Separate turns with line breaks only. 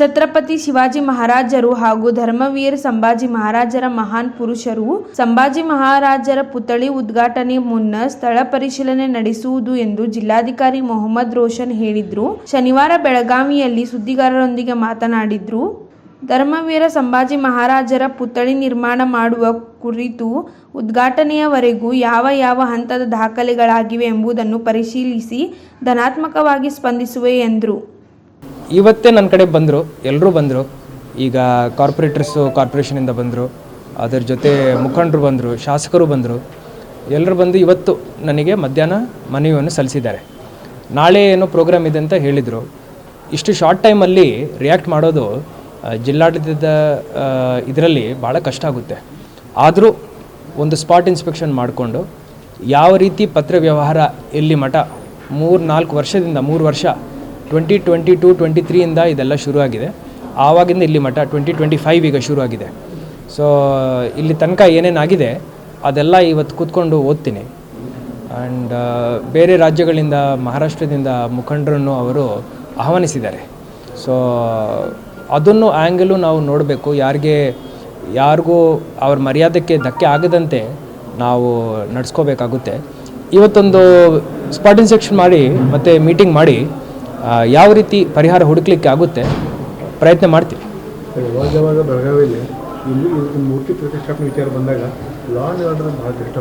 ಛತ್ರಪತಿ ಶಿವಾಜಿ ಮಹಾರಾಜರು ಹಾಗೂ ಧರ್ಮವೀರ ಸಂಭಾಜಿ ಮಹಾರಾಜರ ಮಹಾನ್ ಪುರುಷರು. ಸಂಭಾಜಿ ಮಹಾರಾಜರ ಪುತ್ಥಳಿ ಉದ್ಘಾಟನೆ ಮುನ್ನ ಸ್ಥಳ ಪರಿಶೀಲನೆ ನಡೆಸುವುದು ಎಂದು ಜಿಲ್ಲಾಧಿಕಾರಿ ಮೊಹಮ್ಮದ್ ರೋಷನ್ ಹೇಳಿದ್ರು. ಶನಿವಾರ ಬೆಳಗಾವಿಯಲ್ಲಿ ಸುದ್ದಿಗಾರರೊಂದಿಗೆ ಮಾತನಾಡಿದ್ರು. ಧರ್ಮವೀರ ಸಂಭಾಜಿ ಮಹಾರಾಜರ ಪುತ್ಥಳಿ ನಿರ್ಮಾಣ ಮಾಡುವ ಕುರಿತು ಉದ್ಘಾಟನೆಯವರೆಗೂ ಯಾವ ಹಂತದ ದಾಖಲೆಗಳಾಗಿವೆ ಎಂಬುದನ್ನು ಪರಿಶೀಲಿಸಿ ಧನಾತ್ಮಕವಾಗಿ ಸ್ಪಂದಿಸುವೆ ಎಂದರು.
ಇವತ್ತೇ ನನ್ನ ಕಡೆ ಬಂದರು, ಎಲ್ಲರೂ ಬಂದರು. ಈಗ ಕಾರ್ಪೊರೇಷನಿಂದ ಬಂದರು, ಅದರ ಜೊತೆ ಮುಖಂಡರು ಬಂದರು, ಶಾಸಕರು ಬಂದರು. ಎಲ್ಲರೂ ಬಂದು ಇವತ್ತು ನನಗೆ ಮಧ್ಯಾಹ್ನ ಮನವಿಯನ್ನು ಸಲ್ಲಿಸಿದ್ದಾರೆ. ನಾಳೆ ಏನೋ ಪ್ರೋಗ್ರಾಮ್ ಇದೆ ಅಂತ ಹೇಳಿದರು. ಇಷ್ಟು ಶಾರ್ಟ್ ಟೈಮಲ್ಲಿ ರಿಯಾಕ್ಟ್ ಮಾಡೋದು ಜಿಲ್ಲಾಡಳಿತದ ಇದರಲ್ಲಿ ಭಾಳ ಕಷ್ಟ ಆಗುತ್ತೆ. ಆದರೂ ಒಂದು ಸ್ಪಾಟ್ ಇನ್ಸ್ಪೆಕ್ಷನ್ ಮಾಡಿಕೊಂಡು ಯಾವ ರೀತಿ ಪತ್ರ ವ್ಯವಹಾರ ಎಲ್ಲಿ ಮಠ 3-4 ವರ್ಷದಿಂದ 3 ವರ್ಷ 2022-23 ಇದೆಲ್ಲ ಶುರುವಾಗಿದೆ. ಆವಾಗಿಂದ ಇಲ್ಲಿ ಮಠ 2025 ಈಗ ಶುರುವಾಗಿದೆ. ಸೊ ಇಲ್ಲಿ ತನಕ ಏನೇನಾಗಿದೆ ಅದೆಲ್ಲ ಇವತ್ತು ಕೂತ್ಕೊಂಡು ಓದ್ತೀನಿ. ಆ್ಯಂಡ್ ಬೇರೆ ರಾಜ್ಯಗಳಿಂದ ಮಹಾರಾಷ್ಟ್ರದಿಂದ ಮುಖಂಡರನ್ನು ಅವರು ಆಹ್ವಾನಿಸಿದ್ದಾರೆ. ಸೊ ಅದನ್ನು ಆ್ಯಂಗಲು ನಾವು ನೋಡಬೇಕು. ಯಾರಿಗೂ ಅವ್ರ ಮರ್ಯಾದಕ್ಕೆ ಧಕ್ಕೆ ಆಗದಂತೆ ನಾವು ನಡೆಸ್ಕೋಬೇಕಾಗುತ್ತೆ. ಇವತ್ತೊಂದು ಸ್ಪಾಟ್ ಇನ್ಸ್ಪೆಕ್ಷನ್ ಮಾಡಿ ಮತ್ತು ಮೀಟಿಂಗ್ ಮಾಡಿ ಯಾವ ರೀತಿ ಪರಿಹಾರ ಹುಡುಕ್ಲಿಕ್ಕೆ ಆಗುತ್ತೆ ಪ್ರಯತ್ನ ಮಾಡ್ತೀವಿ.
ಇವಾಗ ಬೆಳಗಾವಿಯಲ್ಲಿ ಇಲ್ಲಿ ಮೂರ್ತಿ ಪ್ರತಿಷ್ಠಾಪನೆ ವಿಚಾರ ಬಂದಾಗ ಲಾ ಆ್ಯಂಡ್ ಆರ್ಡರ್ ಭಾಳ ಕಷ್ಟ